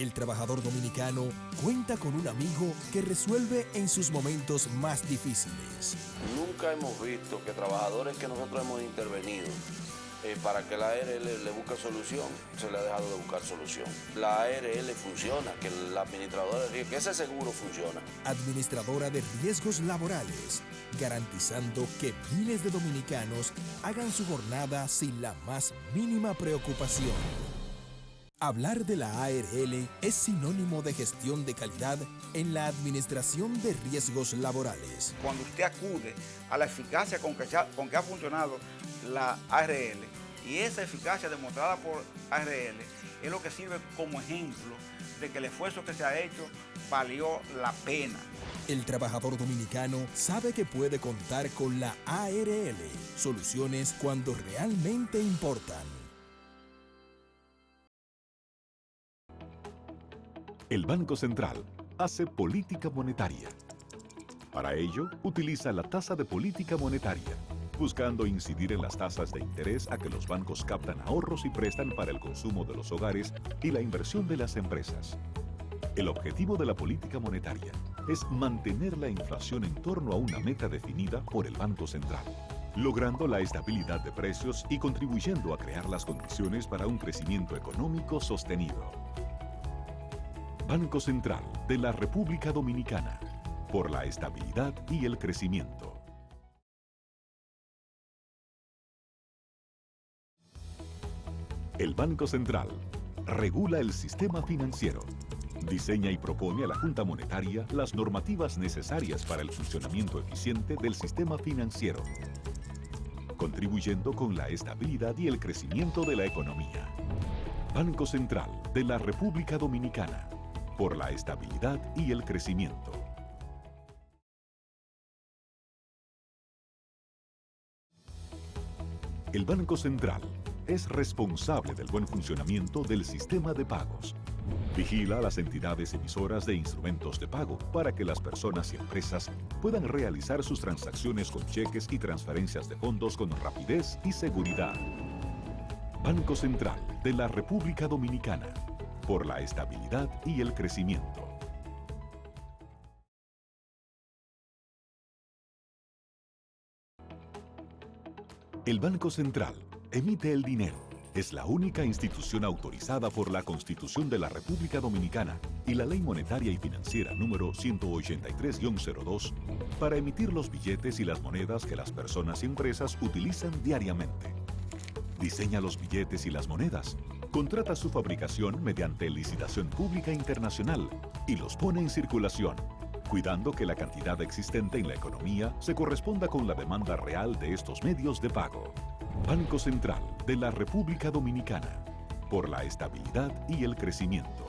El trabajador dominicano cuenta con un amigo que resuelve en sus momentos más difíciles. Nunca hemos visto que trabajadores que nosotros hemos intervenido para que la ARL le busque solución, se le ha dejado de buscar solución. La ARL funciona, que la administradora de riesgos, que ese seguro funciona. Administradora de riesgos laborales, garantizando que miles de dominicanos hagan su jornada sin la más mínima preocupación. Hablar de la ARL es sinónimo de gestión de calidad en la administración de riesgos laborales. Cuando usted acude a la eficacia con que ha funcionado la ARL, y esa eficacia demostrada por ARL es lo que sirve como ejemplo de que el esfuerzo que se ha hecho valió la pena. El trabajador dominicano sabe que puede contar con la ARL, soluciones cuando realmente importan. El Banco Central hace política monetaria. Para ello, utiliza la tasa de política monetaria, buscando incidir en las tasas de interés a que los bancos captan ahorros y prestan para el consumo de los hogares y la inversión de las empresas. El objetivo de la política monetaria es mantener la inflación en torno a una meta definida por el Banco Central, logrando la estabilidad de precios y contribuyendo a crear las condiciones para un crecimiento económico sostenido. Banco Central de la República Dominicana, por la estabilidad y el crecimiento. El Banco Central regula el sistema financiero, diseña y propone a la Junta Monetaria las normativas necesarias para el funcionamiento eficiente del sistema financiero, contribuyendo con la estabilidad y el crecimiento de la economía. Banco Central de la República Dominicana, por la estabilidad y el crecimiento. El Banco Central es responsable del buen funcionamiento del sistema de pagos. Vigila a las entidades emisoras de instrumentos de pago para que las personas y empresas puedan realizar sus transacciones con cheques y transferencias de fondos con rapidez y seguridad. Banco Central de la República Dominicana, por la estabilidad y el crecimiento. El Banco Central emite el dinero. Es la única institución autorizada por la Constitución de la República Dominicana y la Ley Monetaria y Financiera número 183-02 para emitir los billetes y las monedas que las personas y empresas utilizan diariamente. Diseña los billetes y las monedas, contrata su fabricación mediante licitación pública internacional y los pone en circulación, cuidando que la cantidad existente en la economía se corresponda con la demanda real de estos medios de pago. Banco Central de la República Dominicana, por la estabilidad y el crecimiento.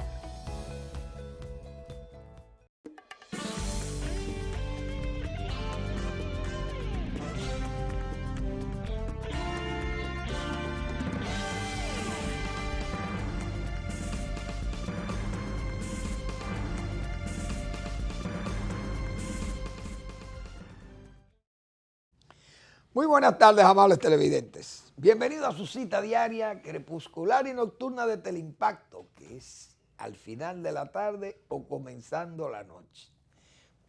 Muy buenas tardes, amables televidentes. Bienvenidos a su cita diaria, crepuscular y nocturna de Teleimpacto, que es al final de la tarde o comenzando la noche.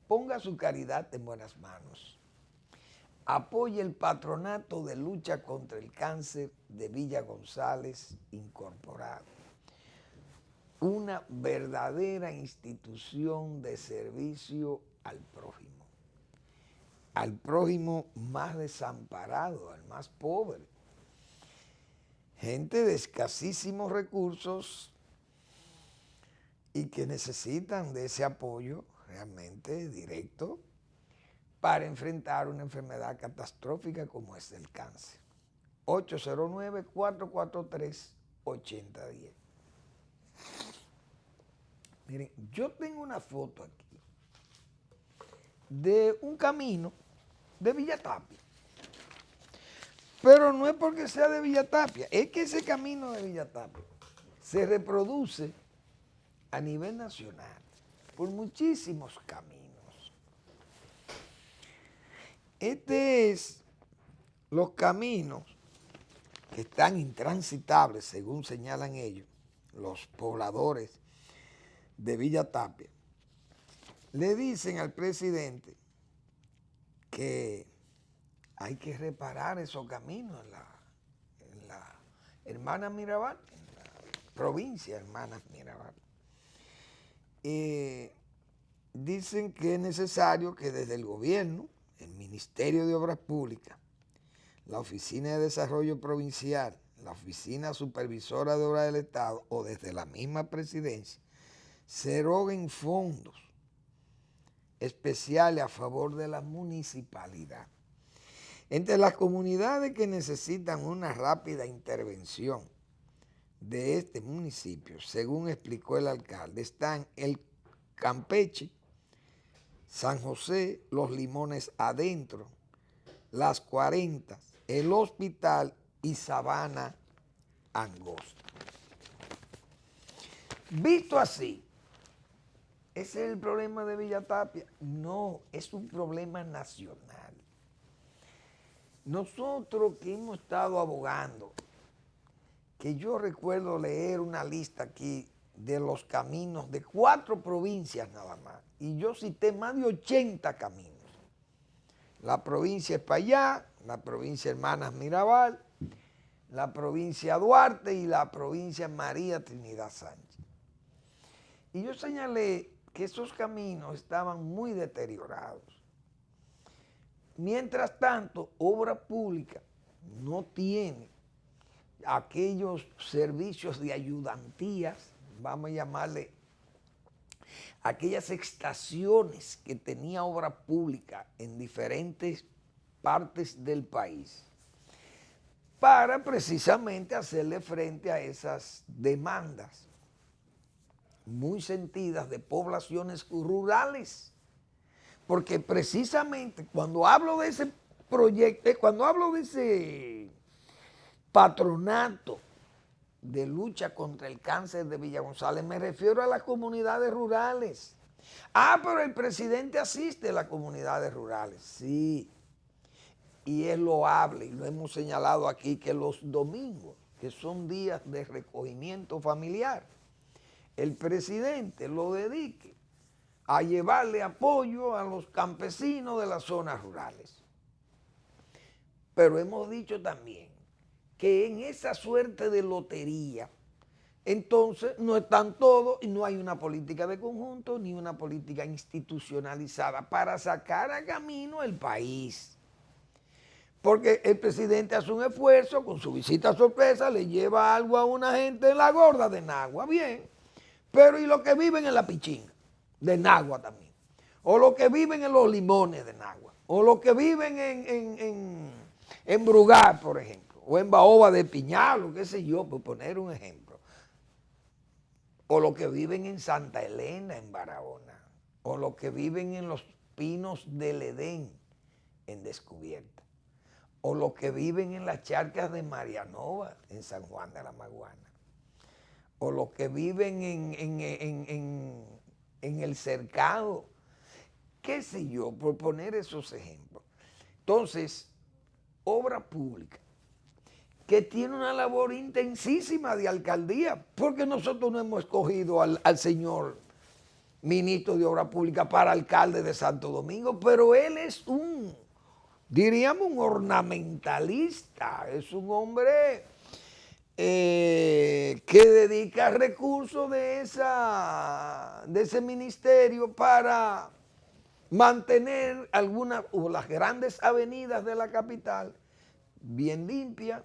Ponga su caridad en buenas manos. Apoye el Patronato de Lucha contra el Cáncer de Villa González Incorporado. Una verdadera institución de servicio al prójimo. Al prójimo más desamparado, al más pobre. Gente de escasísimos recursos y que necesitan de ese apoyo realmente directo para enfrentar una enfermedad catastrófica como es el cáncer. 809-443-8010. Miren, yo tengo una foto aquí de un camino de Villa Tapia. Pero no es porque sea de Villa Tapia, es que ese camino de Villa Tapia se reproduce a nivel nacional por muchísimos caminos. Este es los caminos que están intransitables, según señalan ellos, los pobladores de Villa Tapia, le dicen al presidente que hay que reparar esos caminos en la Hermanas Mirabal, en la provincia Hermanas Mirabal. Dicen que es necesario que desde el gobierno, el Ministerio de Obras Públicas, la Oficina de Desarrollo Provincial, la Oficina Supervisora de Obras del Estado o desde la misma presidencia, se eroguen fondos especiales a favor de la municipalidad. Entre las comunidades que necesitan una rápida intervención de este municipio, según explicó el alcalde, están el Campeche, San José, Los Limones Adentro, Las 40, el Hospital y Sabana Angosta. Visto así, ¿ese es el problema de Villa Tapia? No, es un problema nacional. Nosotros que hemos estado abogando, que yo recuerdo leer una lista aquí de los caminos de 4 provincias nada más, y yo cité más de 80 caminos. La provincia Espaillá, la provincia Hermanas Mirabal, la provincia Duarte y la provincia María Trinidad Sánchez. Y yo señalé que esos caminos estaban muy deteriorados. Mientras tanto, Obra Pública no tiene aquellos servicios de ayudantías, vamos a llamarle, aquellas estaciones que tenía Obra Pública en diferentes partes del país, para precisamente hacerle frente a esas demandas muy sentidas de poblaciones rurales. Porque precisamente cuando hablo de ese proyecto, cuando hablo de ese patronato de lucha contra el cáncer de Villa González, me refiero a las comunidades rurales. Ah, pero el presidente asiste a las comunidades rurales, sí. Y es loable, y lo hemos señalado aquí, que los domingos, que son días de recogimiento familiar, el presidente lo dedique a llevarle apoyo a los campesinos de las zonas rurales. Pero hemos dicho también que en esa suerte de lotería, entonces no están todos y no hay una política de conjunto ni una política institucionalizada para sacar a camino el país. Porque el presidente hace un esfuerzo, con su visita sorpresa, le lleva algo a una gente en la gorda de Nagua, bien, pero ¿y los que viven en la Pichinga? De Nagua también, o los que viven en Los Limones de Nagua, o los que viven en Brugal, por ejemplo, o en Baoba de Piñal, o qué sé yo, por poner un ejemplo, o los que viven en Santa Elena, en Barahona, o los que viven en Los Pinos del Edén, en Descubierta, o los que viven en las charcas de Marianova, en San Juan de la Maguana, o los que viven en el Cercado, qué sé yo, por poner esos ejemplos. Entonces, Obra Pública, que tiene una labor intensísima de alcaldía, porque nosotros no hemos escogido al señor ministro de Obra Pública para alcalde de Santo Domingo, pero él es diríamos, un ornamentalista, es un hombre que dedica recursos de ese ministerio para mantener algunas o las grandes avenidas de la capital bien limpias,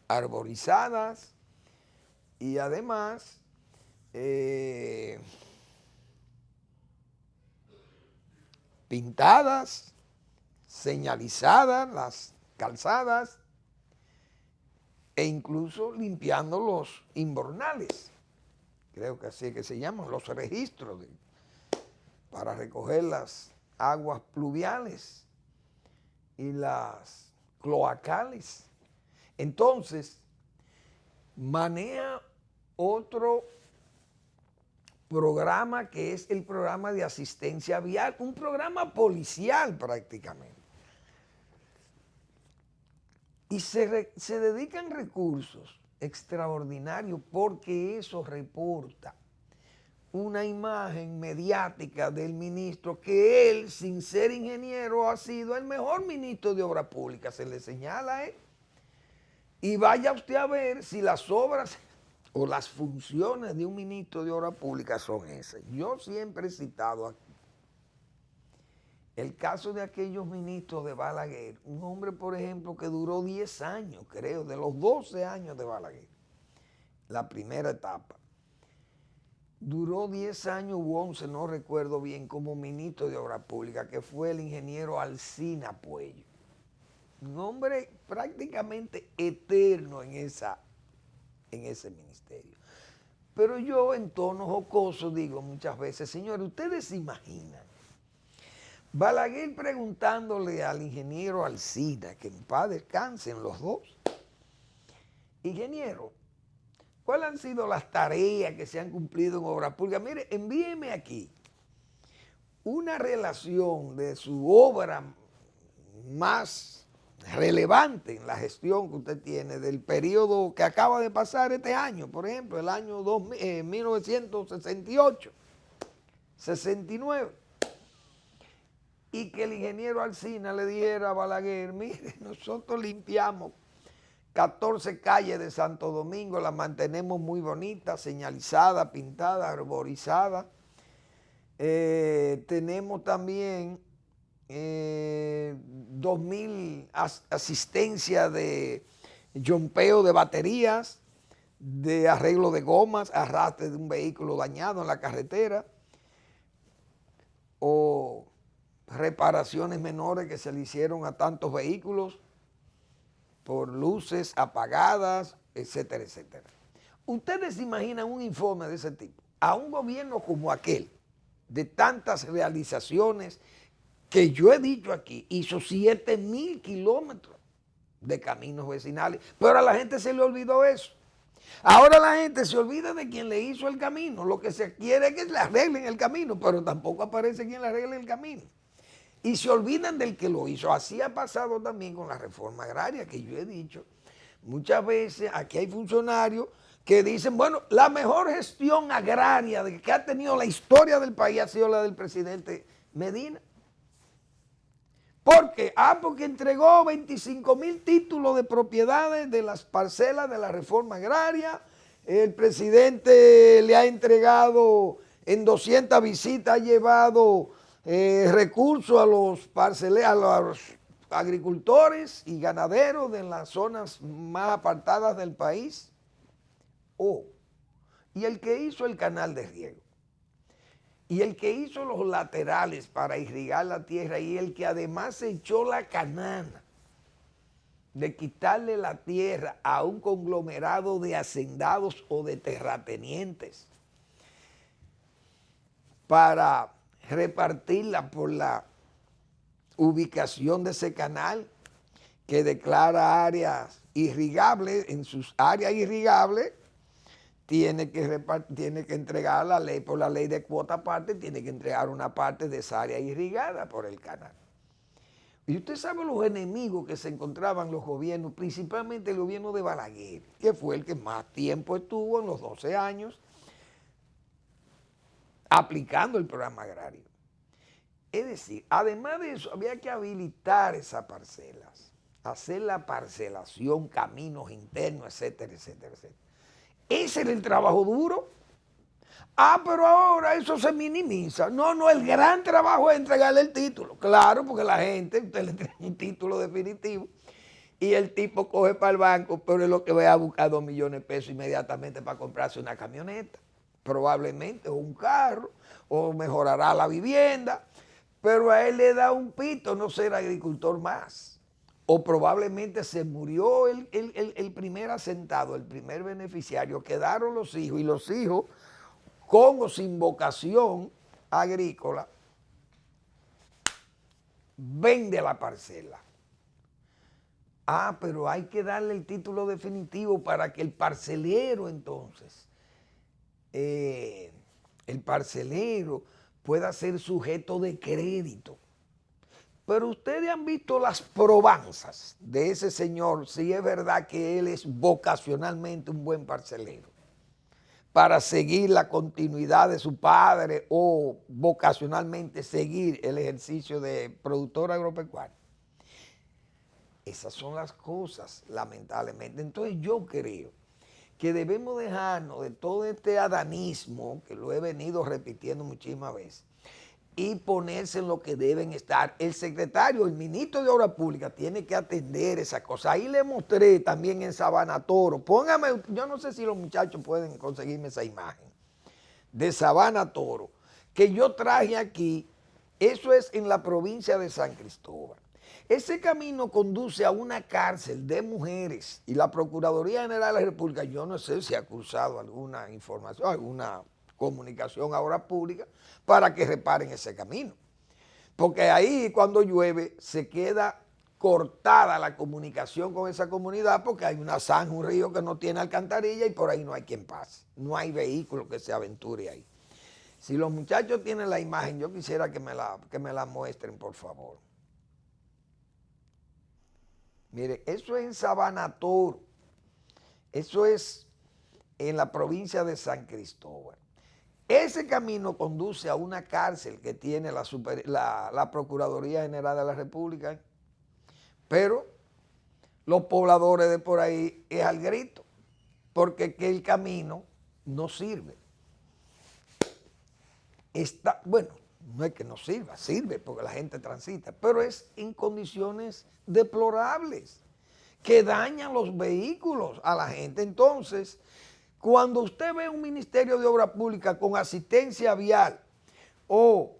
arborizadas y además pintadas, señalizadas las calzadas e incluso limpiando los invernales, creo que así es que se llaman, los registros para recoger las aguas pluviales y las cloacales. Entonces, maneja otro programa que es el programa de asistencia vial, un programa policial prácticamente. Y se dedican recursos extraordinarios porque eso reporta una imagen mediática del ministro que él, sin ser ingeniero, ha sido el mejor ministro de obra pública. Se le señala a él. Y vaya usted a ver si las obras o las funciones de un ministro de obra pública son esas. Yo siempre he citado aquí el caso de aquellos ministros de Balaguer, un hombre, por ejemplo, que duró 10 años, creo, de los 12 años de Balaguer, la primera etapa. Duró 10 años u 11, no recuerdo bien, como ministro de Obra Pública, que fue el ingeniero Alcina Puello. Un hombre prácticamente eterno en ese ministerio. Pero yo en tono jocoso digo muchas veces, señores, ustedes se imaginan Balaguer preguntándole al ingeniero Alcina, que en paz descansen los dos, ingeniero, ¿cuáles han sido las tareas que se han cumplido en obra pública? Mire, envíeme aquí una relación de su obra más relevante en la gestión que usted tiene del periodo que acaba de pasar este año, por ejemplo, el año 1968, 69. Y que el ingeniero Alcina le dijera a Balaguer, mire, nosotros limpiamos 14 calles de Santo Domingo, las mantenemos muy bonitas, señalizadas, pintadas, arborizadas. Tenemos también 2.000 asistencias de yompeo de baterías, de arreglo de gomas, arrastre de un vehículo dañado en la carretera, o reparaciones menores que se le hicieron a tantos vehículos por luces apagadas, etcétera, etcétera. Ustedes se imaginan un informe de ese tipo a un gobierno como aquel, de tantas realizaciones que yo he dicho aquí, hizo 7.000 kilómetros de caminos vecinales, pero a la gente se le olvidó eso. Ahora la gente se olvida de quien le hizo el camino, lo que se quiere es que le arreglen el camino, pero tampoco aparece quien le arregle el camino. Y se olvidan del que lo hizo. Así ha pasado también con la reforma agraria, que yo he dicho. Muchas veces aquí hay funcionarios que dicen, bueno, la mejor gestión agraria que ha tenido la historia del país ha sido la del presidente Medina. ¿Por qué? Porque entregó 25.000 títulos de propiedades de las parcelas de la reforma agraria. El presidente le ha entregado en 200 visitas, ha llevado recursos a los agricultores y ganaderos de las zonas más apartadas del país. Y el que hizo el canal de riego, y el que hizo los laterales para irrigar la tierra, y el que además echó la canana de quitarle la tierra a un conglomerado de hacendados o de terratenientes para repartirla por la ubicación de ese canal, que declara áreas irrigables. En sus áreas irrigables tiene que entregar la ley, por la ley de cuota aparte, tiene que entregar una parte de esa área irrigada por el canal. Y usted sabe los enemigos que se encontraban los gobiernos, principalmente el gobierno de Balaguer, que fue el que más tiempo estuvo en los 12 años aplicando el programa agrario. Es decir, además de eso, había que habilitar esas parcelas, hacer la parcelación, caminos internos, etcétera, etcétera, etcétera. Ese era el trabajo duro. Pero ahora eso se minimiza. No, el gran trabajo es entregarle el título. Claro, porque la gente, usted le trae un título definitivo y el tipo coge para el banco, pero es lo que va a buscar 2 millones de pesos inmediatamente para comprarse una camioneta, probablemente, o un carro, o mejorará la vivienda, pero a él le da un pito no ser agricultor más. O probablemente se murió el primer asentado, el primer beneficiario, quedaron los hijos, y los hijos, con o sin vocación agrícola, vende la parcela. Pero hay que darle el título definitivo para que el parcelero entonces, el parcelero pueda ser sujeto de crédito. Pero ustedes han visto las probanzas de ese señor, si es verdad que él es vocacionalmente un buen parcelero. para seguir la continuidad de su padre o vocacionalmente seguir el ejercicio de productor agropecuario. Esas son las cosas, lamentablemente. Entonces yo creo que debemos dejarnos de todo este adanismo, que lo he venido repitiendo muchísimas veces, y ponerse en lo que deben estar. El secretario, el ministro de Obras Públicas tiene que atender esa cosa. Ahí le mostré también en Sabana Toro. Póngame, yo no sé si los muchachos pueden conseguirme esa imagen de Sabana Toro, que yo traje aquí. Eso es en la provincia de San Cristóbal. Ese camino conduce a una cárcel de mujeres y la Procuraduría General de la República, yo no sé si ha cruzado alguna información, alguna comunicación a Obras Públicas para que reparen ese camino. Porque ahí cuando llueve se queda cortada la comunicación con esa comunidad porque hay una zanja, un río que no tiene alcantarilla y por ahí no hay quien pase. No hay vehículo que se aventure ahí. Si los muchachos tienen la imagen, yo quisiera que me la muestren, por favor. Mire, eso es en Sabana Toro. Eso es en la provincia de San Cristóbal. Ese camino conduce a una cárcel que tiene la Procuraduría General de la República, pero los pobladores de por ahí es al grito, porque que el camino no sirve. Bueno, no es que no sirva, sirve porque la gente transita, pero es en condiciones deplorables que dañan los vehículos a la gente. Entonces, cuando usted ve un Ministerio de Obras Públicas con asistencia vial o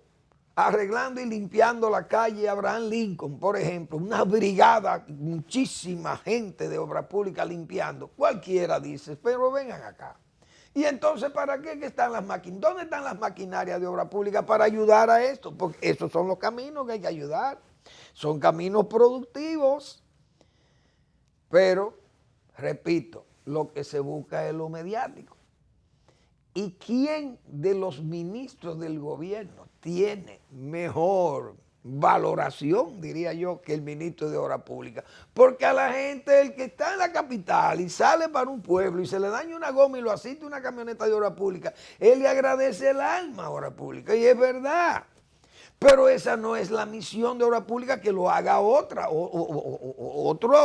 arreglando y limpiando la calle Abraham Lincoln, por ejemplo, una brigada, muchísima gente de Obras Públicas limpiando, cualquiera dice, pero vengan acá. Y entonces, ¿para qué están las máquinas? ¿Dónde están las maquinarias de Obras Públicas para ayudar a esto? Porque esos son los caminos que hay que ayudar. Son caminos productivos. Pero, repito, lo que se busca es lo mediático. ¿Y quién de los ministros del gobierno tiene mejor valoración, diría yo, que el ministro de Obras Públicas? Porque a la gente, el que está en la capital y sale para un pueblo y se le daña una goma y lo asiste una camioneta de Obras Públicas, él le agradece el alma a Obras Públicas, y es verdad. Pero esa no es la misión de Obras Públicas, que lo haga otra,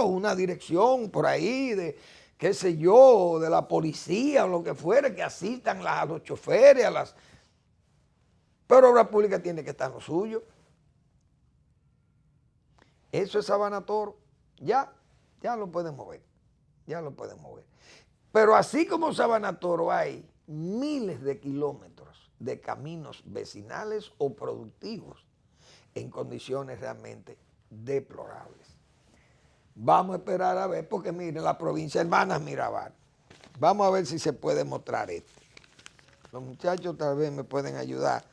una dirección por ahí de, qué sé yo, de la policía o lo que fuera, que asistan a los choferes, Pero Obras Públicas tiene que estar en lo suyo. Eso es Sabana Toro. Ya lo podemos ver. Ya lo podemos ver. Pero así como Sabana Toro hay miles de kilómetros de caminos vecinales o productivos en condiciones realmente deplorables. Vamos a esperar a ver, porque miren, la provincia Hermanas Mirabal. Vamos a ver si se puede mostrar esto. Los muchachos tal vez me pueden ayudar.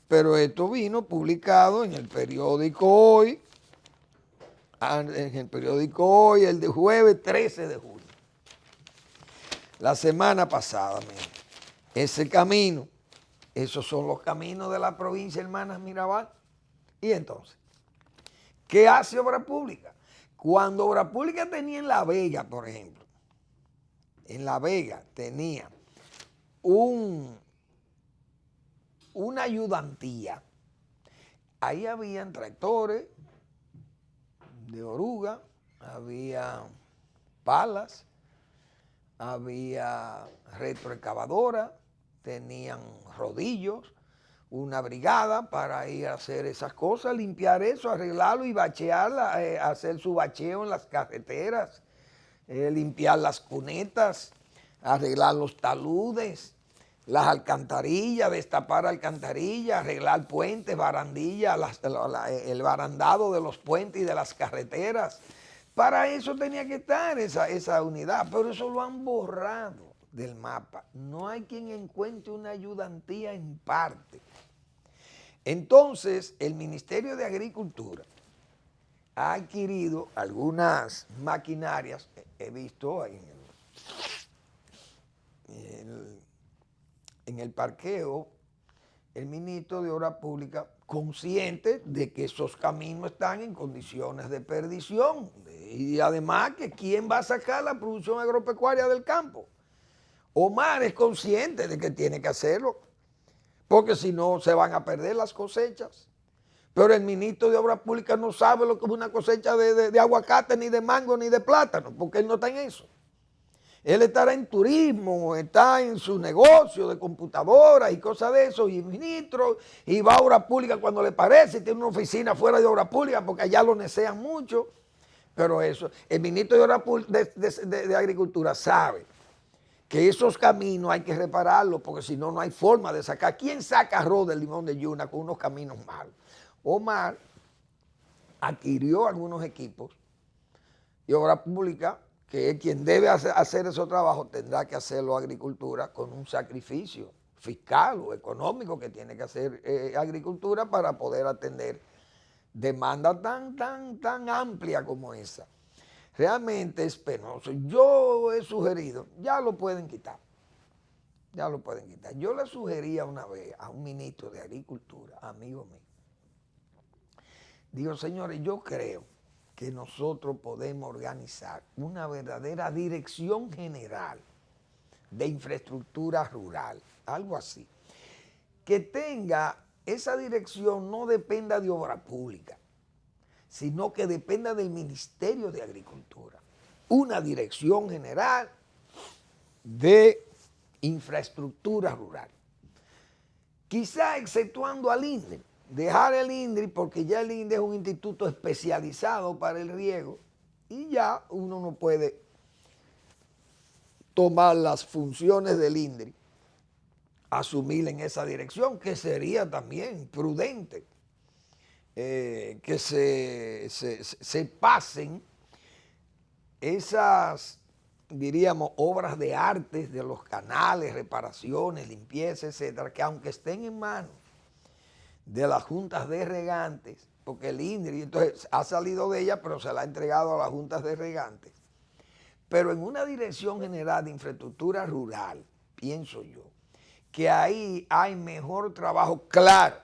Pero esto vino publicado en el periódico Hoy. En el periódico Hoy, el de jueves 13 de julio. La semana pasada, miren. Ese camino, esos son los caminos de la provincia Hermanas Mirabal. Y entonces, ¿qué hace Obras Públicas? Cuando Obras Públicas tenía en La Vega, por ejemplo, en La Vega tenía una ayudantía. Ahí habían tractores de oruga, había palas, había retroexcavadora, tenían rodillos, una brigada para ir a hacer esas cosas, limpiar eso, arreglarlo y bachearla, hacer su bacheo en las carreteras, limpiar las cunetas, arreglar los taludes, las alcantarillas, destapar alcantarillas, arreglar puentes, barandillas, el barandado de los puentes y de las carreteras. Para eso tenía que estar esa unidad, pero eso lo han borrado del mapa. No hay quien encuentre una ayudantía en parte. Entonces, el Ministerio de Agricultura ha adquirido algunas maquinarias, he visto ahí en el parqueo, el ministro de Obras Públicas, consciente de que esos caminos están en condiciones de perdición. Y además, que ¿quién va a sacar la producción agropecuaria del campo? Omar es consciente de que tiene que hacerlo, porque si no se van a perder las cosechas. Pero el ministro de Obras Públicas no sabe lo que es una cosecha de aguacate, ni de mango, ni de plátano, porque él no está en eso. Él estará en turismo, está en su negocio de computadoras y cosas de eso, y el ministro, y va a Obras Públicas cuando le parece, y tiene una oficina fuera de Obras Públicas, porque allá lo necean mucho. Pero eso, el ministro de Agricultura sabe que esos caminos hay que repararlos, porque si no, no hay forma de sacar. ¿Quién saca arroz del Limón de Yuna con unos caminos malos? Omar adquirió algunos equipos y Obras Públicas, que es quien debe hacer esos trabajos, tendrá que hacerlo Agricultura con un sacrificio fiscal o económico que tiene que hacer Agricultura para poder atender demanda tan amplia como esa. Realmente es penoso. Yo he sugerido, ya lo pueden quitar. Ya lo pueden quitar. Yo le sugería una vez a un ministro de Agricultura, amigo mío, digo, señores, yo creo que nosotros podemos organizar una verdadera dirección general de infraestructura rural, algo así, que tenga esa dirección no dependa de Obras Públicas, sino que dependa del Ministerio de Agricultura, una dirección general de infraestructura rural, quizá exceptuando al INDRI. Dejar el INDRI porque ya el INDRI es un instituto especializado para el riego y ya uno no puede tomar las funciones del INDRI, asumir en esa dirección, que sería también prudente que se pasen esas, diríamos, obras de arte de los canales, reparaciones, limpieza, etcétera, que aunque estén en manos de las juntas de regantes, porque el INDRI entonces ha salido de ella, pero se la ha entregado a las juntas de regantes. Pero en una dirección general de infraestructura rural, pienso yo, que ahí hay mejor trabajo, claro,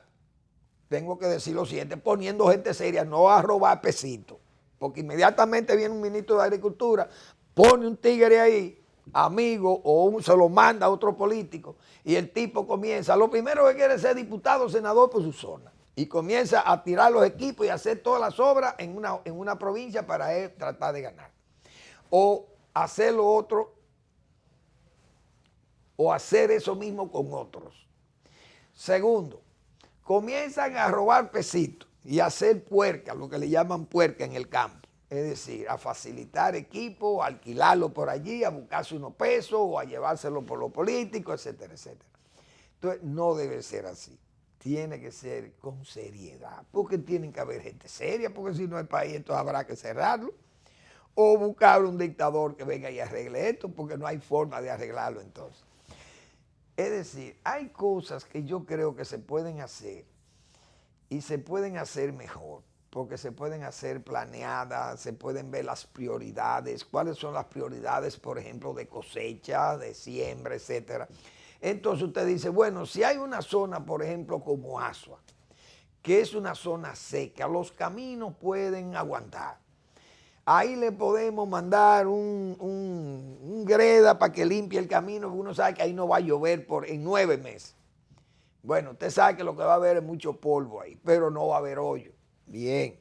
tengo que decir lo siguiente, poniendo gente seria, no a robar pesitos, porque inmediatamente viene un ministro de Agricultura, pone un tigre ahí, amigo, o se lo manda a otro político, y el tipo comienza, lo primero que quiere es ser diputado o senador por su zona, y comienza a tirar los equipos y a hacer todas las obras en una provincia para él tratar de ganar. O hacer lo otro, o hacer eso mismo con otros. Segundo, comienzan a robar pesitos y a hacer puerca, lo que le llaman puerca en el campo. Es decir, a facilitar equipo, a alquilarlo por allí, a buscarse unos pesos o a llevárselo por los políticos, etcétera, etcétera. Entonces, no debe ser así. Tiene que ser con seriedad, porque tienen que haber gente seria, porque si no el país entonces habrá que cerrarlo. O buscar un dictador que venga y arregle esto, porque no hay forma de arreglarlo entonces. Es decir, hay cosas que yo creo que se pueden hacer y se pueden hacer mejor, porque se pueden hacer planeadas, se pueden ver las prioridades, cuáles son las prioridades, por ejemplo, de cosecha, de siembra, etcétera. Entonces usted dice, bueno, si hay una zona, por ejemplo, como Asua, que es una zona seca, los caminos pueden aguantar. Ahí le podemos mandar un greda para que limpie el camino, porque uno sabe que ahí no va a llover en 9 meses. Bueno, usted sabe que lo que va a haber es mucho polvo ahí, pero no va a haber hoyo. Bien.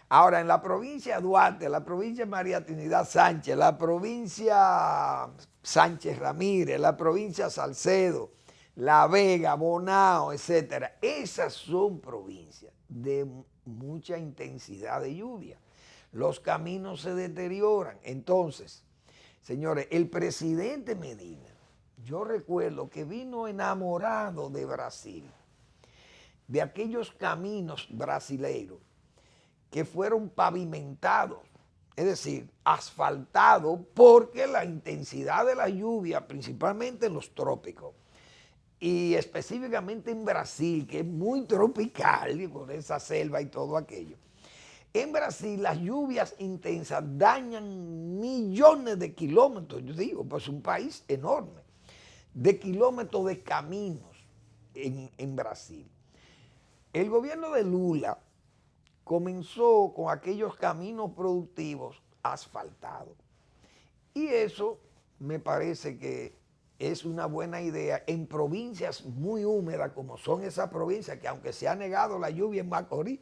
Ahora, en la provincia de Duarte, la provincia de María Trinidad Sánchez, la provincia Sánchez Ramírez, la provincia Salcedo, La Vega, Bonao, etcétera, esas son provincias de mucha intensidad de lluvia. Los caminos se deterioran. Entonces, señores, el presidente Medina, yo recuerdo que vino enamorado de Brasil, de aquellos caminos brasileiros que fueron pavimentados, es decir, asfaltados, porque la intensidad de la lluvia, principalmente en los trópicos, y específicamente en Brasil, que es muy tropical, con esa selva y todo aquello, en Brasil las lluvias intensas dañan millones de kilómetros, yo digo, pues es un país enorme, de kilómetros de caminos en Brasil. El gobierno de Lula comenzó con aquellos caminos productivos asfaltados. Y eso me parece que es una buena idea en provincias muy húmedas como son esas provincias que aunque se ha negado la lluvia en Macorís,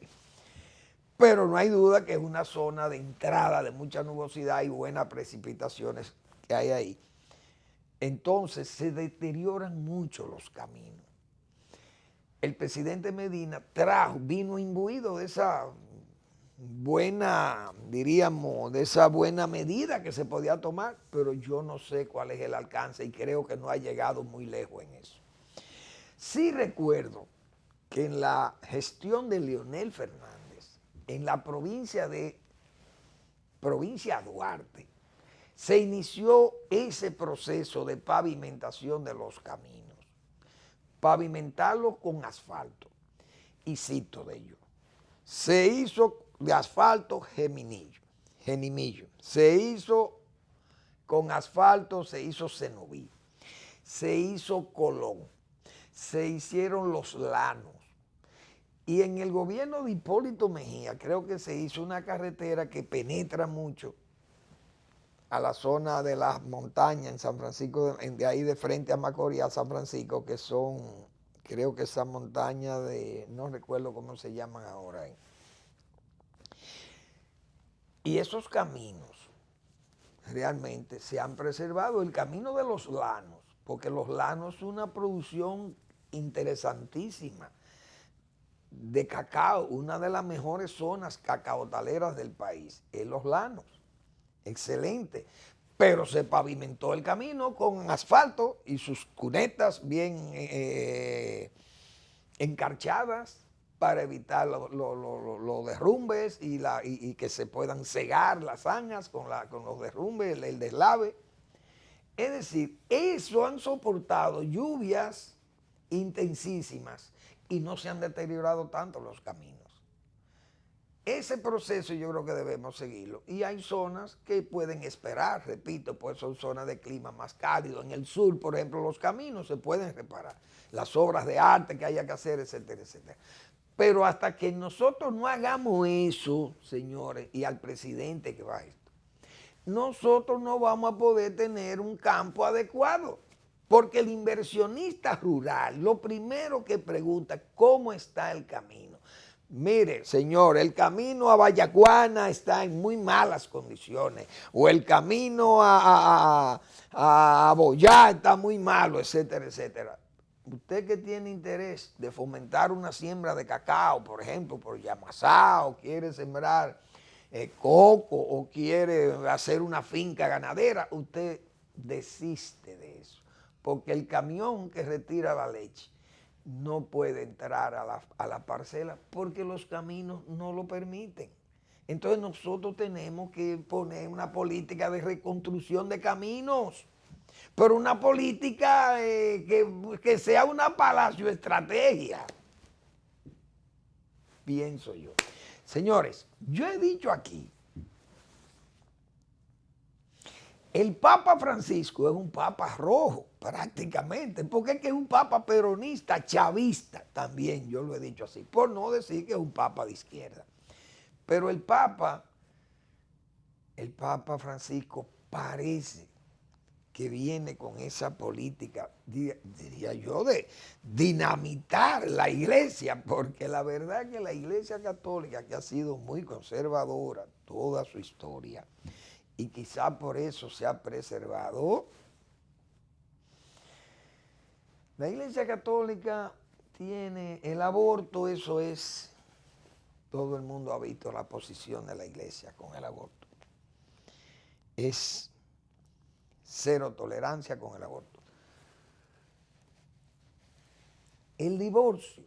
pero no hay duda que es una zona de entrada de mucha nubosidad y buenas precipitaciones que hay ahí. Entonces se deterioran mucho los caminos. El presidente Medina vino imbuido de esa buena, diríamos, de esa buena medida que se podía tomar, pero yo no sé cuál es el alcance y creo que no ha llegado muy lejos en eso. Sí recuerdo que en la gestión de Leonel Fernández, en la provincia Duarte, se inició ese proceso de pavimentación de los caminos, pavimentarlos con asfalto, y cito de ello. Se hizo de asfalto Genimillo, se hizo con asfalto, se hizo Cenoví, se hizo Colón, se hicieron Los Llanos, y en el gobierno de Hipólito Mejía creo que se hizo una carretera que penetra mucho a la zona de las montañas en San Francisco, de ahí de frente a Macorís a San Francisco, que son, creo que esas montañas de, no recuerdo cómo se llaman ahora. Y esos caminos realmente se han preservado. El camino de Los Llanos, porque Los Llanos es una producción interesantísima de cacao, una de las mejores zonas cacaotaleras del país, es Los Llanos. Excelente, pero se pavimentó el camino con asfalto y sus cunetas bien encarchadas para evitar los derrumbes y que se puedan cegar las zanjas con los derrumbes, el deslave. Es decir, eso han soportado lluvias intensísimas y no se han deteriorado tanto los caminos. Ese proceso yo creo que debemos seguirlo. Y hay zonas que pueden esperar, repito, pues son zonas de clima más cálido. En el sur, por ejemplo, los caminos se pueden reparar. Las obras de arte que haya que hacer, etcétera, etcétera. Pero hasta que nosotros no hagamos eso, señores, y al presidente que va a esto, nosotros no vamos a poder tener un campo adecuado. Porque el inversionista rural, lo primero que pregunta, ¿cómo está el camino? Mire, señor, el camino a Vallaguana está en muy malas condiciones, o el camino a Boyá está muy malo, etcétera, etcétera. Usted que tiene interés de fomentar una siembra de cacao, por ejemplo, por Yamasá, o quiere sembrar coco, o quiere hacer una finca ganadera, usted desiste de eso, porque el camión que retira la leche no puede entrar a la parcela porque los caminos no lo permiten. Entonces nosotros tenemos que poner una política de reconstrucción de caminos, pero una política que sea una palacio estrategia, pienso yo. Señores, yo he dicho aquí, el Papa Francisco es un Papa rojo, prácticamente, porque es que es un Papa peronista, chavista, también yo lo he dicho así, por no decir que es un Papa de izquierda. Pero el Papa Francisco parece que viene con esa política, diría yo, de dinamitar la iglesia, porque la verdad es que la iglesia católica, que ha sido muy conservadora toda su historia, y quizá por eso se ha preservado. La Iglesia Católica tiene el aborto, eso es, todo el mundo ha visto la posición de la Iglesia con el aborto. Es cero tolerancia con el aborto. El divorcio,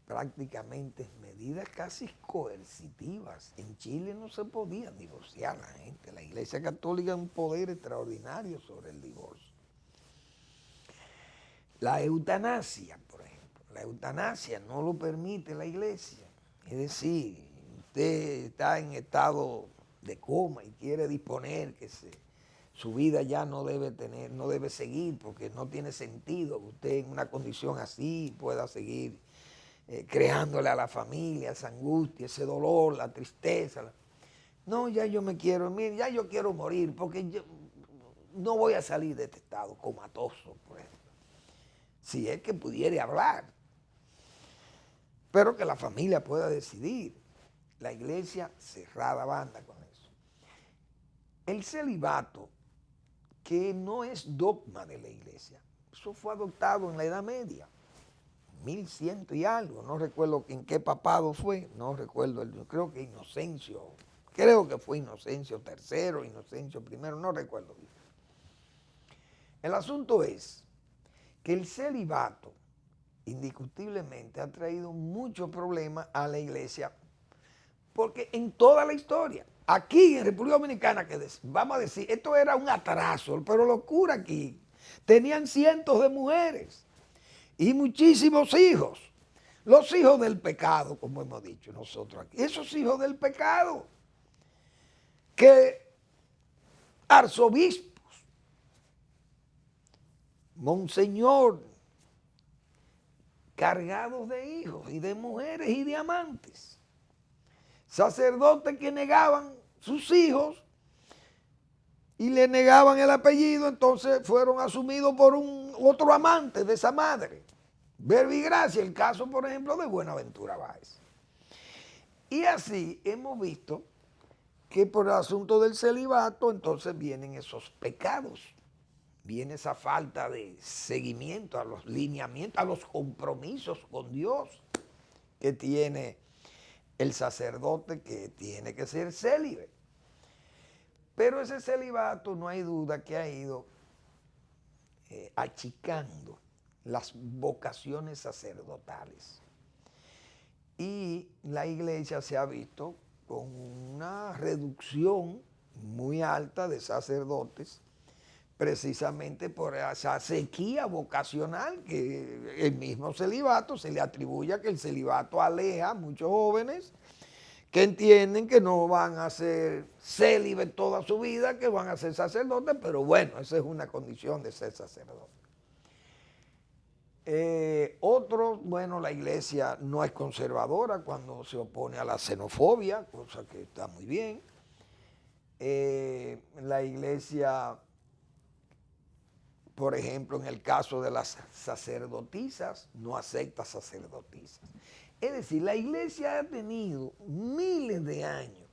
prácticamente medidas casi coercitivas. En Chile no se podía divorciar la gente. La Iglesia Católica es un poder extraordinario sobre el divorcio. La eutanasia, por ejemplo. La eutanasia no lo permite la Iglesia. Es decir, usted está en estado de coma y quiere disponer que su vida ya no debe seguir porque no tiene sentido que usted en una condición así pueda seguir creándole a la familia esa angustia, ese dolor, la tristeza. No, ya yo me quiero, mire, ya yo quiero morir porque no voy a salir de este estado comatoso, por ejemplo. Si es que pudiera hablar. Pero que la familia pueda decidir. La iglesia cerrada banda con eso. El celibato, que no es dogma de la iglesia, eso fue adoptado en la Edad Media, 1100 y algo, no recuerdo en qué papado fue, no recuerdo, creo que fue Inocencio III, Inocencio I, no recuerdo bien. El asunto es que el celibato indiscutiblemente ha traído muchos problemas a la iglesia, porque en toda la historia, aquí en República Dominicana, que vamos a decir, esto era un atraso, pero locura aquí, tenían cientos de mujeres y muchísimos hijos, los hijos del pecado, como hemos dicho nosotros aquí, esos hijos del pecado, que arzobispos, monseñor, cargados de hijos y de mujeres y de amantes, sacerdotes que negaban sus hijos y le negaban el apellido, entonces fueron asumidos por otro amante de esa madre. Verbigracia, el caso, por ejemplo, de Buenaventura Báez. Y así hemos visto que por el asunto del celibato, entonces vienen esos pecados, viene esa falta de seguimiento a los lineamientos, a los compromisos con Dios que tiene el sacerdote, que tiene que ser célibe. Pero ese celibato no hay duda que ha ido achicando las vocaciones sacerdotales. Y la iglesia se ha visto con una reducción muy alta de sacerdotes, precisamente por esa sequía vocacional que el mismo celibato se le atribuye, a que el celibato aleja a muchos jóvenes que entienden que no van a ser célibes toda su vida, que van a ser sacerdotes, pero bueno, esa es una condición de ser sacerdote. Otros, bueno, la iglesia no es conservadora cuando se opone a la xenofobia, cosa que está muy bien. La iglesia, por ejemplo, en el caso de las sacerdotisas, no acepta sacerdotisas. Es decir, la iglesia ha tenido miles de años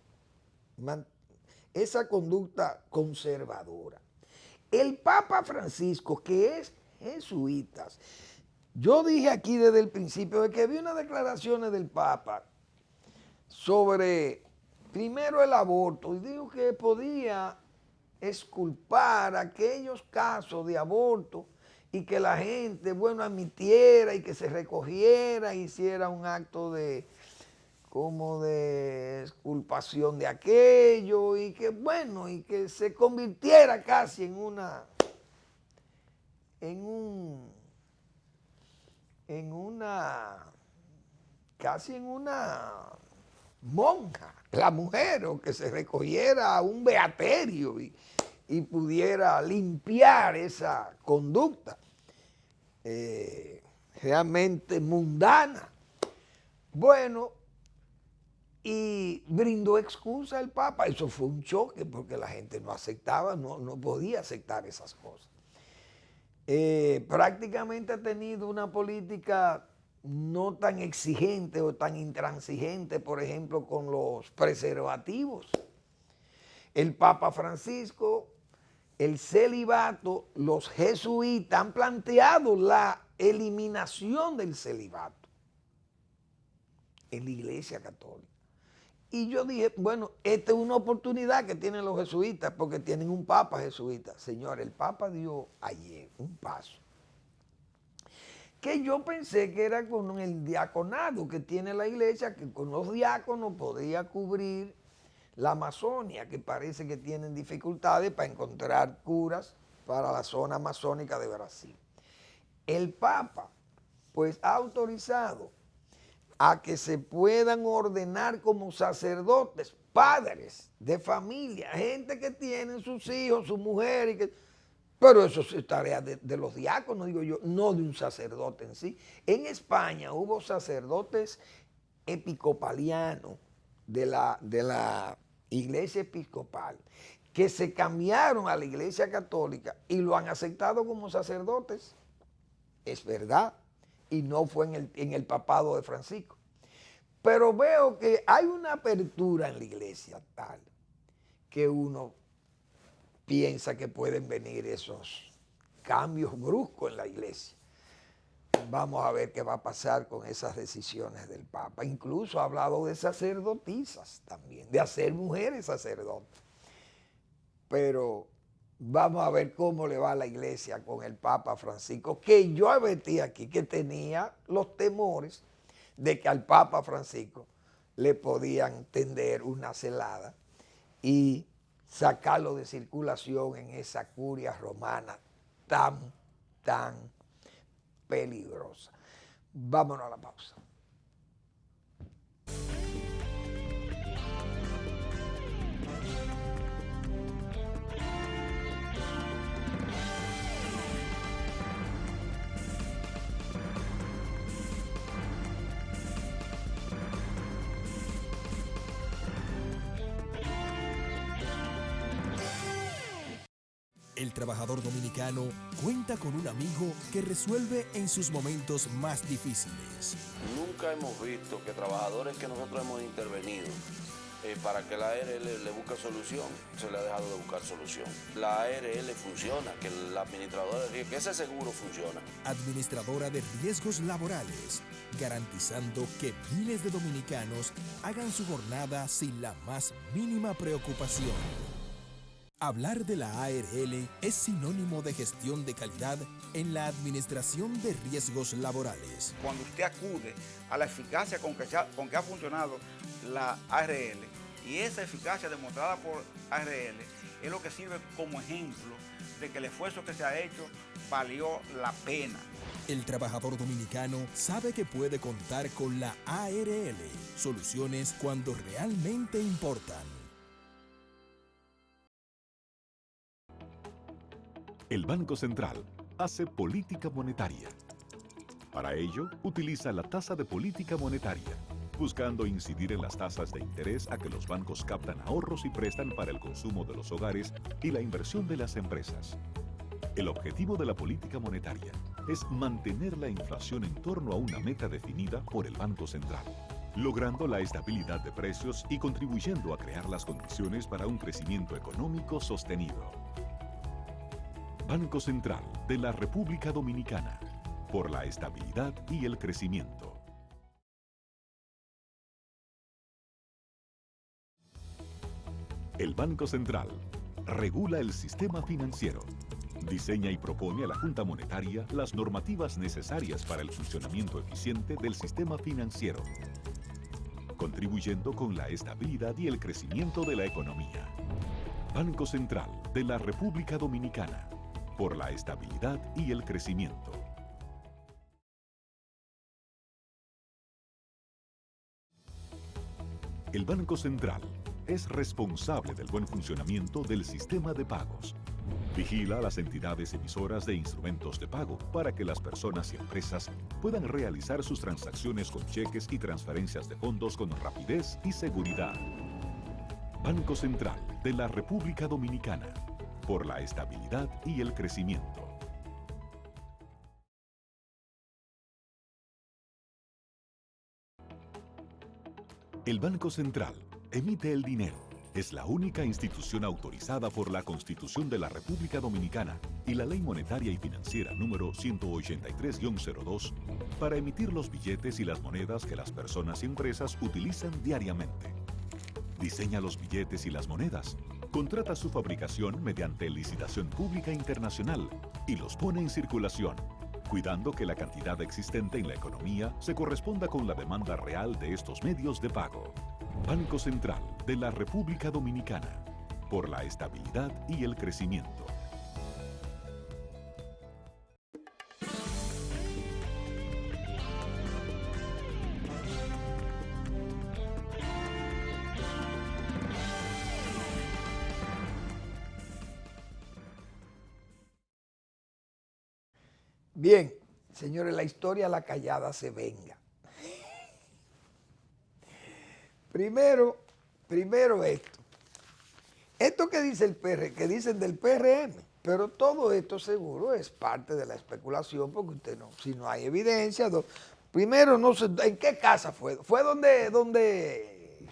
esa conducta conservadora. El Papa Francisco, que es jesuita, yo dije aquí desde el principio de que vi unas declaraciones del Papa sobre, primero, el aborto, y dijo que podía exculpar aquellos casos de aborto y que la gente, bueno, admitiera y que se recogiera, hiciera un acto de, como de exculpación de aquello, y que, bueno, y que se convirtiera casi en una monja, la mujer, o que se recogiera a un beaterio y pudiera limpiar esa conducta realmente mundana. Bueno, y brindó excusa el Papa. Eso fue un choque porque la gente no aceptaba, no podía aceptar esas cosas. Prácticamente ha tenido una política no tan exigente o tan intransigente, por ejemplo, con los preservativos. El Papa Francisco, el celibato, los jesuitas han planteado la eliminación del celibato en la Iglesia Católica. Y yo dije, bueno, esta es una oportunidad que tienen los jesuitas, porque tienen un Papa jesuita. Señor, el Papa dio ayer un paso que yo pensé que era con el diaconado que tiene la iglesia, que con los diáconos podría cubrir la Amazonia, que parece que tienen dificultades para encontrar curas para la zona amazónica de Brasil. El Papa, pues, ha autorizado a que se puedan ordenar como sacerdotes, padres de familia, gente que tienen sus hijos, su mujer, y que, pero eso es tarea de los diáconos, digo yo, no de un sacerdote en sí. En España hubo sacerdotes episcopalianos de la iglesia episcopal que se cambiaron a la Iglesia Católica y lo han aceptado como sacerdotes. Es verdad, y no fue en el papado de Francisco. Pero veo que hay una apertura en la iglesia tal que uno piensa que pueden venir esos cambios bruscos en la iglesia. Vamos a ver qué va a pasar con esas decisiones del Papa. Incluso ha hablado de sacerdotisas también, de hacer mujeres sacerdotes. Pero vamos a ver cómo le va a la iglesia con el Papa Francisco, que yo advertí aquí que tenía los temores de que al Papa Francisco le podían tender una celada y sacarlo de circulación en esa curia romana tan peligrosa. Vámonos a la pausa. El trabajador dominicano cuenta con un amigo que resuelve en sus momentos más difíciles. Nunca hemos visto que trabajadores que nosotros hemos intervenido para que la ARL le busque solución, se le ha dejado de buscar solución. La ARL funciona, que la administradora de riesgos, que ese seguro funciona. Administradora de riesgos laborales, garantizando que miles de dominicanos hagan su jornada sin la más mínima preocupación. Hablar de la ARL es sinónimo de gestión de calidad en la administración de riesgos laborales. Cuando usted acude a la eficacia con que ha funcionado la ARL, y esa eficacia demostrada por ARL es lo que sirve como ejemplo de que el esfuerzo que se ha hecho valió la pena. El trabajador dominicano sabe que puede contar con la ARL, soluciones cuando realmente importan. El Banco Central hace política monetaria. Para ello, utiliza la tasa de política monetaria, buscando incidir en las tasas de interés a que los bancos captan ahorros y prestan para el consumo de los hogares y la inversión de las empresas. El objetivo de la política monetaria es mantener la inflación en torno a una meta definida por el Banco Central, logrando la estabilidad de precios y contribuyendo a crear las condiciones para un crecimiento económico sostenido. Banco Central de la República Dominicana, por la estabilidad y el crecimiento. El Banco Central regula el sistema financiero, diseña y propone a la Junta Monetaria las normativas necesarias para el funcionamiento eficiente del sistema financiero, contribuyendo con la estabilidad y el crecimiento de la economía. Banco Central de la República Dominicana, por la estabilidad y el crecimiento. El Banco Central es responsable del buen funcionamiento del sistema de pagos. Vigila a las entidades emisoras de instrumentos de pago para que las personas y empresas puedan realizar sus transacciones con cheques y transferencias de fondos con rapidez y seguridad. Banco Central de la República Dominicana, por la estabilidad y el crecimiento. El Banco Central emite el dinero. Es la única institución autorizada por la Constitución de la República Dominicana y la Ley Monetaria y Financiera número 183-02 para emitir los billetes y las monedas que las personas y empresas utilizan diariamente. Diseña los billetes y las monedas, contrata su fabricación mediante licitación pública internacional y los pone en circulación, cuidando que la cantidad existente en la economía se corresponda con la demanda real de estos medios de pago. Banco Central de la República Dominicana, por la estabilidad y el crecimiento. Bien, señores, la historia la callada se venga. Primero esto. Esto que dice el PR, que dicen del PRM, pero todo esto seguro es parte de la especulación, porque usted no, si no hay evidencia, primero no sé, ¿en qué casa fue? ¿Fue donde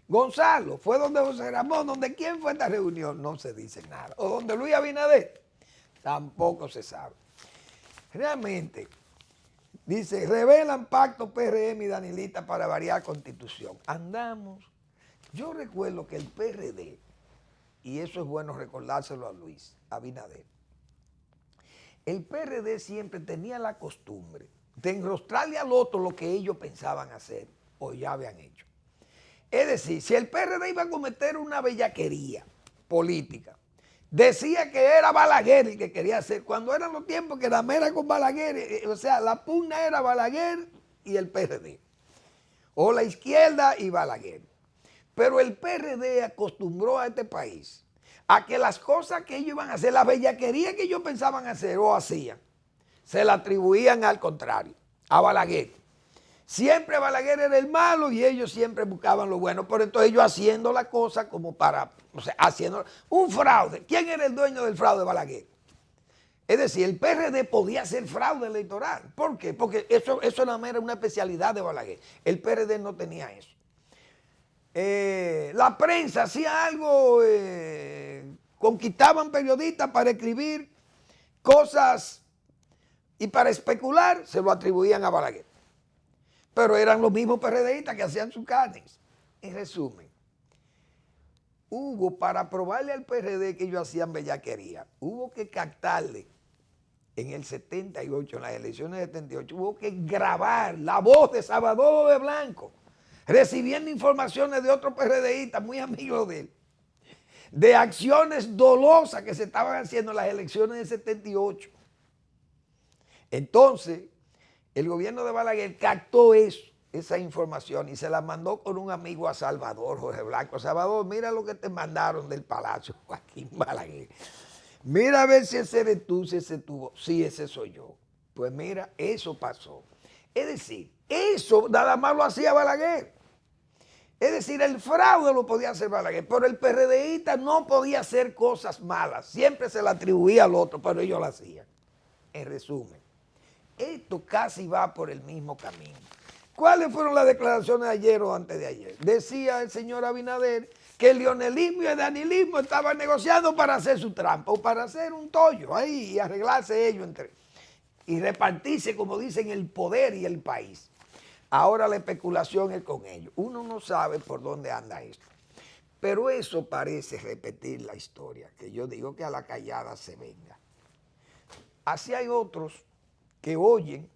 Gonzalo? ¿Fue donde José Ramón? ¿Donde quién fue esta reunión? No se dice nada. ¿O donde Luis Abinader? Tampoco se sabe. Realmente, dice, revelan pacto PRM y Danilita para variar constitución. Andamos. Yo recuerdo que el PRD, y eso es bueno recordárselo a Luis Abinader, el PRD siempre tenía la costumbre de enrostrarle al otro lo que ellos pensaban hacer o ya habían hecho. Es decir, si el PRD iba a cometer una bellaquería política, decía que era Balaguer el que quería hacer, cuando eran los tiempos que la mera con Balaguer, o sea, la pugna era Balaguer y el PRD, o la izquierda y Balaguer. Pero el PRD acostumbró a este país a que las cosas que ellos iban a hacer, la bellaquería que ellos pensaban hacer o hacían, se la atribuían al contrario, a Balaguer. Siempre Balaguer era el malo y ellos siempre buscaban lo bueno, pero entonces ellos haciendo la cosa como para, o sea, haciendo un fraude. ¿Quién era el dueño del fraude? Balaguer. Es decir, el PRD podía hacer fraude electoral. ¿Por qué? Porque eso era una especialidad de Balaguer. El PRD no tenía eso. La prensa hacía algo, conquistaban periodistas para escribir cosas y para especular, se lo atribuían a Balaguer. Pero eran los mismos PRDistas que hacían sus carnes. En resumen, hubo, para probarle al PRD que ellos hacían bellaquería, hubo que captarle en el 78, en las elecciones del 78, hubo que grabar la voz de Salvador de Blanco, recibiendo informaciones de otros PRDistas muy amigos de él, de acciones dolosas que se estaban haciendo en las elecciones del 78. Entonces, el gobierno de Balaguer captó esa información y se la mandó con un amigo a Salvador, Jorge Blanco. Salvador, mira lo que te mandaron del Palacio Joaquín Balaguer. Mira a ver si ese eres tú, si ese tuvo. Sí, ese soy yo. Pues mira, eso pasó. Es decir, eso nada más lo hacía Balaguer. Es decir, el fraude lo podía hacer Balaguer, pero el PRDista no podía hacer cosas malas. Siempre se la atribuía al otro, pero ellos lo hacían. En resumen, esto casi va por el mismo camino. ¿Cuáles fueron las declaraciones de ayer o antes de ayer? Decía el señor Abinader que el leonelismo y el danilismo estaban negociando para hacer su trampa o para hacer un tollo ahí y arreglarse ellos entre y repartirse, como dicen, el poder y el país. Ahora la especulación es con ellos. Uno no sabe por dónde anda esto. Pero eso parece repetir la historia, que yo digo que a la callada se venga. Así hay otros que oyen.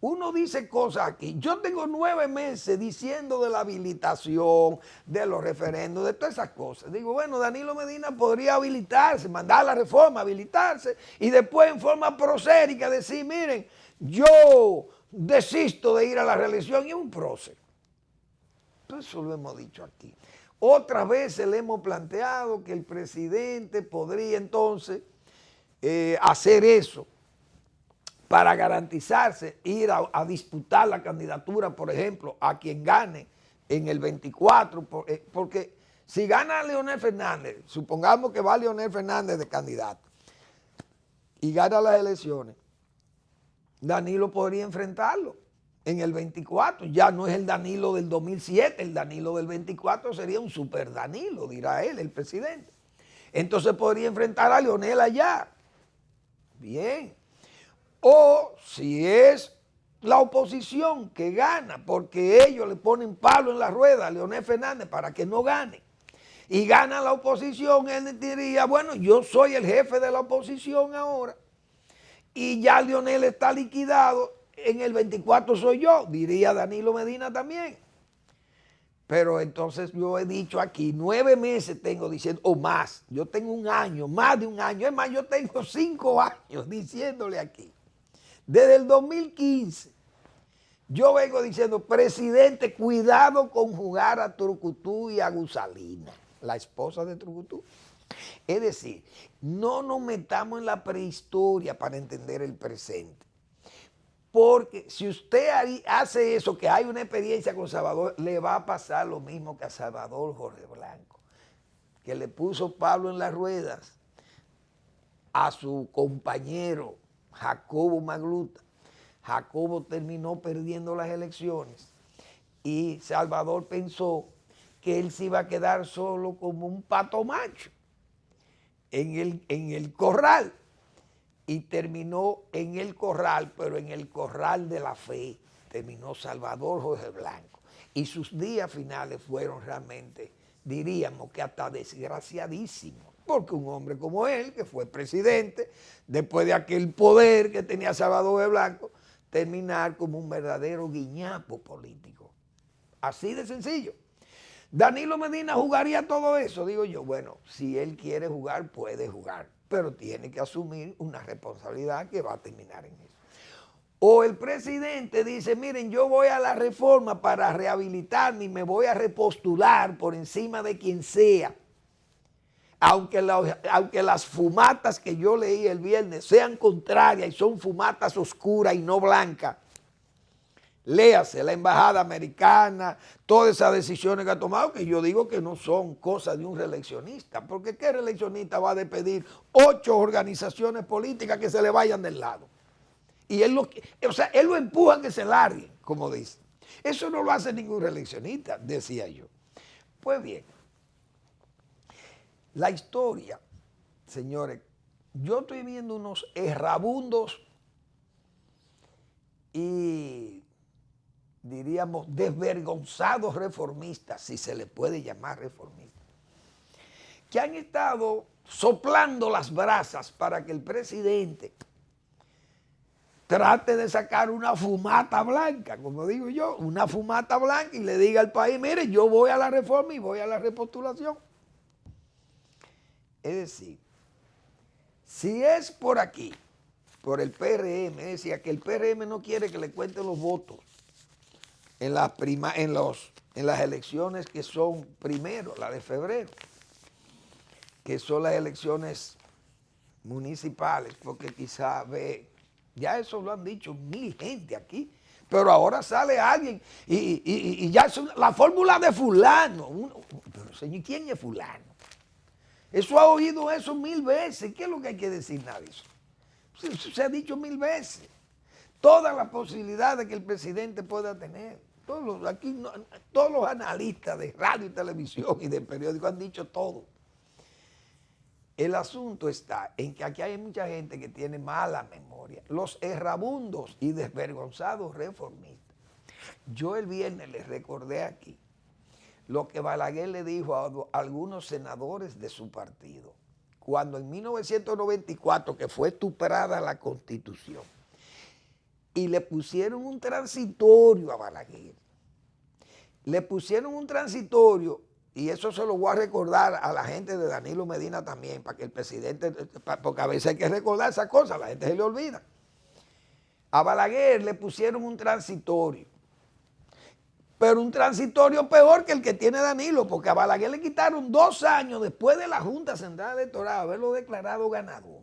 Uno dice cosas aquí. Yo tengo 9 meses diciendo de la habilitación, de los referendos, de todas esas cosas. Digo, bueno, Danilo Medina podría habilitarse, mandar la reforma, habilitarse, y después en forma prosérica decir, miren, yo desisto de ir a la reelección, y es un prócer. Eso lo hemos dicho aquí. Otras veces le hemos planteado que el presidente podría entonces hacer eso para garantizarse, ir a disputar la candidatura, por ejemplo, a quien gane en el 24, porque si gana Leonel Fernández, supongamos que va Leonel Fernández de candidato, y gana las elecciones, Danilo podría enfrentarlo en el 24, ya no es el Danilo del 2007, el Danilo del 24 sería un super Danilo, dirá él, el presidente. Entonces podría enfrentar a Leonel allá. Bien. O si es la oposición que gana, porque ellos le ponen palo en la rueda a Leonel Fernández para que no gane, y gana la oposición, él diría, bueno, yo soy el jefe de la oposición ahora, y ya Leonel está liquidado, en el 24 soy yo, diría Danilo Medina también. Pero entonces yo he dicho aquí, 9 meses tengo diciendo, o más, yo tengo un año, más de un año, es más, yo tengo 5 años diciéndole aquí. Desde el 2015, yo vengo diciendo, presidente, cuidado con jugar a Trucutú y a Gusalina, la esposa de Trucutú. Es decir, no nos metamos en la prehistoria para entender el presente. Porque si usted hace eso, que hay una experiencia con Salvador, le va a pasar lo mismo que a Salvador Jorge Blanco. que le puso Pablo en las ruedas a su compañero Jacobo Magluta, Jacobo terminó perdiendo las elecciones y Salvador pensó que él se iba a quedar solo como un pato macho en el corral, y terminó en el corral, pero en el corral de la fe, terminó Salvador Jorge Blanco. Y sus días finales fueron realmente, diríamos que hasta desgraciadísimos, porque un hombre como él, que fue presidente, después de aquel poder que tenía Salvador Jorge Blanco, terminar como un verdadero guiñapo político. Así de sencillo. Danilo Medina jugaría todo eso, digo yo. Bueno, si él quiere jugar, puede jugar, pero tiene que asumir una responsabilidad que va a terminar en eso. O el presidente dice, miren, yo voy a la reforma para rehabilitarme y me voy a repostular por encima de quien sea. Aunque las fumatas que yo leí el viernes sean contrarias y son fumatas oscuras y no blancas, léase la embajada americana, todas esas decisiones que ha tomado, que yo digo que no son cosas de un reeleccionista, porque ¿qué reeleccionista va a despedir 8 organizaciones políticas que se le vayan del lado? Y él lo empuja a que se larguen, como dice. Eso no lo hace ningún reeleccionista, decía yo. Pues bien, la historia, señores, yo estoy viendo unos errabundos y diríamos desvergonzados reformistas, si se le puede llamar reformistas, que han estado soplando las brasas para que el presidente trate de sacar una fumata blanca, como digo yo, una fumata blanca, y le diga al país, mire, yo voy a la reforma y voy a la repostulación. Es decir, si es por aquí, por el PRM, decía que el PRM no quiere que le cuenten los votos en las elecciones que son primero, la de febrero, que son las elecciones municipales, porque quizá ya eso lo han dicho 1000 gente aquí, pero ahora sale alguien y ya es la fórmula de fulano. Pero señor, ¿quién es fulano? Eso ha oído eso 1000 veces. ¿Qué es lo que hay que decir nada de eso? Se ha dicho 1000 veces. Todas las posibilidades que el presidente pueda tener. Todos los analistas de radio y televisión y de periódico han dicho todo. El asunto está en que aquí hay mucha gente que tiene mala memoria. Los errabundos y desvergonzados reformistas. Yo el viernes les recordé aquí lo que Balaguer le dijo a algunos senadores de su partido, cuando en 1994, que fue estuprada la Constitución, y le pusieron un transitorio a Balaguer. Le pusieron un transitorio, y eso se lo voy a recordar a la gente de Danilo Medina también, para que el presidente, porque a veces hay que recordar esas cosas, la gente se le olvida. A Balaguer le pusieron un transitorio, pero un transitorio peor que el que tiene Danilo, porque a Balaguer le quitaron 2 años después de la Junta Central Electoral haberlo declarado ganador.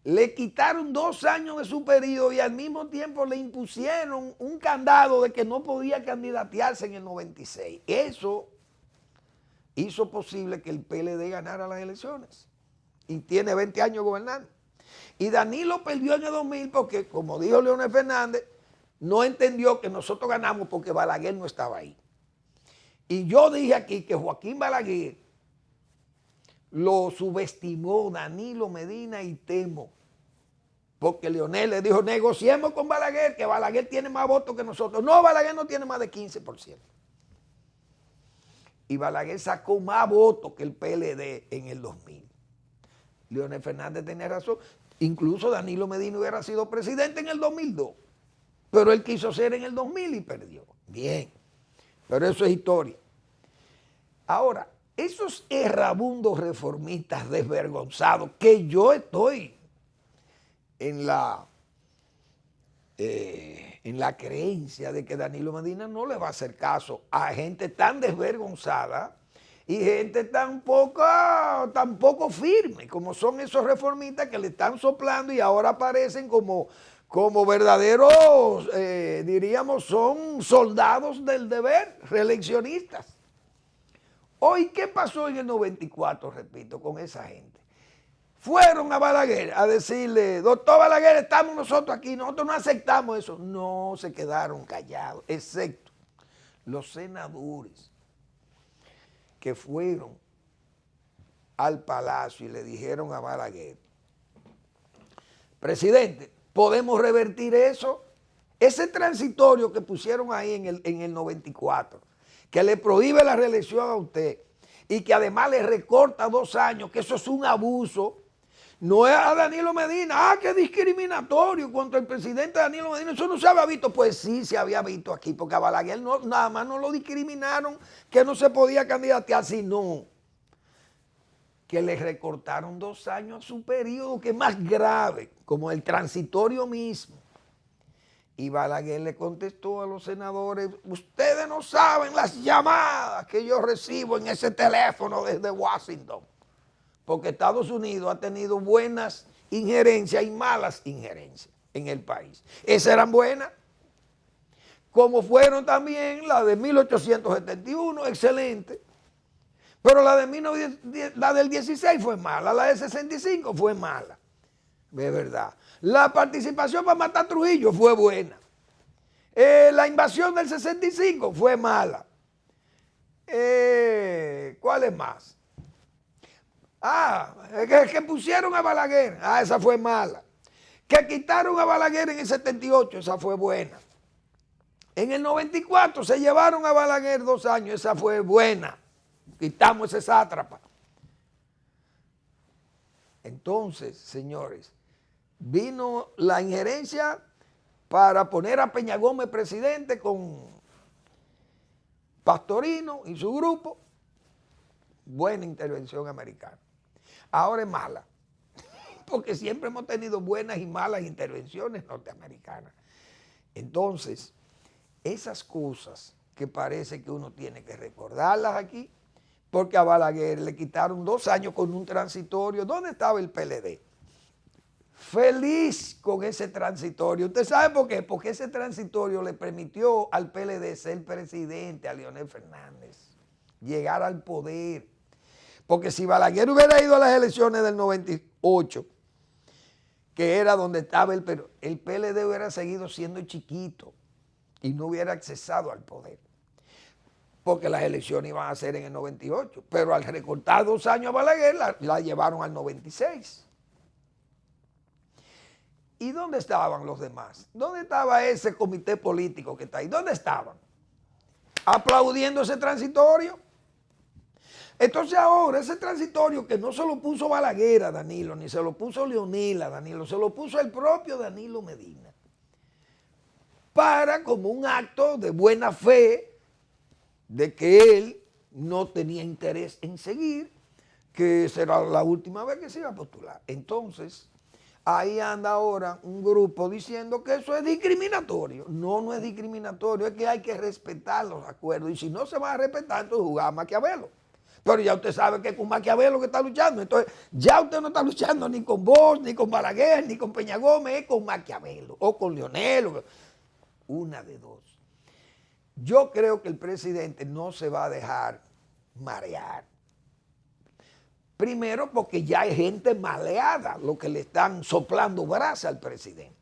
Le quitaron 2 años de su periodo y al mismo tiempo le impusieron un candado de que no podía candidatearse en el 96. Eso hizo posible que el PLD ganara las elecciones y tiene 20 años gobernando. Y Danilo perdió en el 2000 porque, como dijo Leonel Fernández, no entendió que nosotros ganamos porque Balaguer no estaba ahí. Y yo dije aquí que Joaquín Balaguer lo subestimó Danilo Medina y Temo, porque Leonel le dijo, negociemos con Balaguer, que Balaguer tiene más votos que nosotros. No, Balaguer no tiene más de 15%. Y Balaguer sacó más votos que el PLD en el 2000. Leonel Fernández tenía razón. Incluso Danilo Medina hubiera sido presidente en el 2002. Pero él quiso ser en el 2000 y perdió. Bien, pero eso es historia. Ahora, esos errabundos reformistas desvergonzados, que yo estoy en la creencia de que Danilo Medina no le va a hacer caso a gente tan desvergonzada y gente tan poco firme como son esos reformistas que le están soplando y ahora aparecen como verdaderos, diríamos, son soldados del deber, reeleccionistas. Hoy, ¿qué pasó en el 94, repito, con esa gente? Fueron a Balaguer a decirle, doctor Balaguer, estamos nosotros aquí, nosotros no aceptamos eso. No, se quedaron callados, excepto los senadores que fueron al Palacio y le dijeron a Balaguer, presidente, ¿podemos revertir eso? Ese transitorio que pusieron ahí en el 94, que le prohíbe la reelección a usted y que además le recorta 2 años, que eso es un abuso. No es a Danilo Medina, qué discriminatorio contra el presidente Danilo Medina, eso no se había visto. Pues sí, se había visto aquí, porque a Balaguer no, nada más no lo discriminaron, que no se podía candidatear, sino que le recortaron 2 años a su periodo, que es más grave, como el transitorio mismo. Y Balaguer le contestó a los senadores, ustedes no saben las llamadas que yo recibo en ese teléfono desde Washington, porque Estados Unidos ha tenido buenas injerencias y malas injerencias en el país. Esas eran buenas, como fueron también las de 1871, excelente, pero la del 16 fue mala, la de 65 fue mala, de verdad. La participación para matar a Trujillo fue buena. La invasión del 65 fue mala. ¿Cuál es más? Que pusieron a Balaguer. Esa fue mala. Que quitaron a Balaguer en el 78. Esa fue buena. En el 94 se llevaron a Balaguer 2 años. Esa fue buena. Quitamos ese sátrapa. Entonces, señores, vino la injerencia para poner a Peña Gómez presidente con Pastorino y su grupo. Buena intervención americana. Ahora es mala, porque siempre hemos tenido buenas y malas intervenciones norteamericanas. Entonces, esas cosas que parece que uno tiene que recordarlas aquí, porque a Balaguer le quitaron 2 años con un transitorio. ¿Dónde estaba el PLD? Feliz con ese transitorio. ¿Usted sabe por qué? Porque ese transitorio le permitió al PLD ser presidente, a Leonel Fernández, llegar al poder. Porque si Balaguer hubiera ido a las elecciones del 98, que era donde estaba el PLD hubiera seguido siendo chiquito y no hubiera accesado al poder. Porque las elecciones iban a ser en el 98. Pero al recortar 2 años a Balaguer, la llevaron al 96. ¿Y dónde estaban los demás? ¿Dónde estaba ese comité político que está ahí? ¿Dónde estaban? Aplaudiendo ese transitorio. Entonces ahora ese transitorio que no se lo puso Balaguer a Danilo, ni se lo puso Leonel a Danilo, se lo puso el propio Danilo Medina, para como un acto de buena fe de que él no tenía interés en seguir, que será la última vez que se iba a postular. Entonces, ahí anda ahora un grupo diciendo que eso es discriminatorio. No, no es discriminatorio, es que hay que respetar los acuerdos. Y si no se va a respetar, entonces jugar a Maquiavelo. Pero ya usted sabe que es con Maquiavelo que está luchando. Entonces, ya usted no está luchando ni con vos, ni con Balaguer, ni con Peña Gómez, es con Maquiavelo o con Leonel. Una de dos. Yo creo que el presidente no se va a dejar marear. Primero porque ya hay gente maleada, lo que le están soplando brasa al presidente.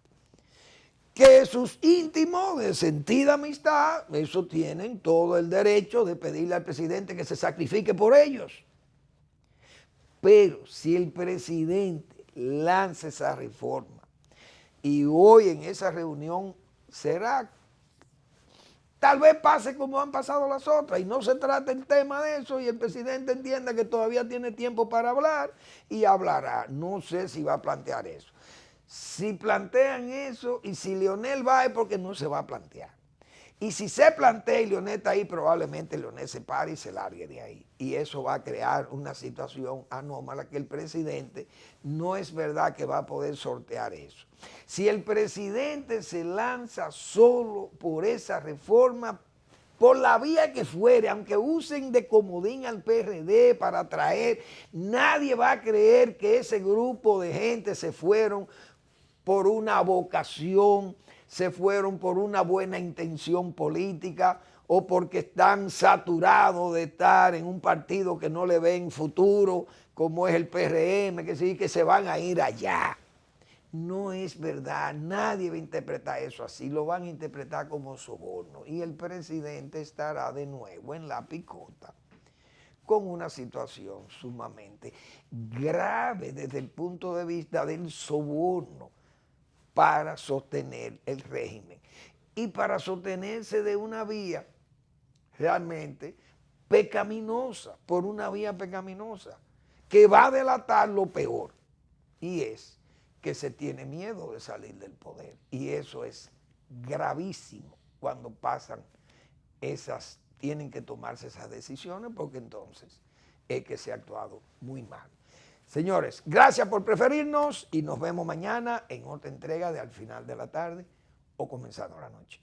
Que sus íntimos de sentida amistad, eso tienen todo el derecho de pedirle al presidente que se sacrifique por ellos. Pero si el presidente lanza esa reforma y hoy en esa reunión será, tal vez pase como han pasado las otras y no se trata el tema de eso y el presidente entienda que todavía tiene tiempo para hablar y hablará. No sé si va a plantear eso. Si plantean eso y si Leonel va es porque no se va a plantear. Y si se plantea y Leonel está ahí, probablemente Leonel se pare y se largue de ahí. Y eso va a crear una situación anómala que el presidente no es verdad que va a poder sortear eso. Si el presidente se lanza solo por esa reforma, por la vía que fuere, aunque usen de comodín al PRD para atraer, nadie va a creer que ese grupo de gente se fueron por una vocación, se fueron por una buena intención política o porque están saturados de estar en un partido que no le ven futuro, como es el PRM, que sí, que se van a ir allá. No es verdad, nadie va a interpretar eso así, lo van a interpretar como soborno. Y el presidente estará de nuevo en la picota con una situación sumamente grave desde el punto de vista del soborno para sostener el régimen y para sostenerse de una vía realmente pecaminosa, por una vía pecaminosa, que va a delatar lo peor, y es que se tiene miedo de salir del poder, y eso es gravísimo cuando pasan tienen que tomarse esas decisiones, porque entonces es que se ha actuado muy mal. Señores, gracias por preferirnos y nos vemos mañana en otra entrega de Al Final de la Tarde o comenzando la noche.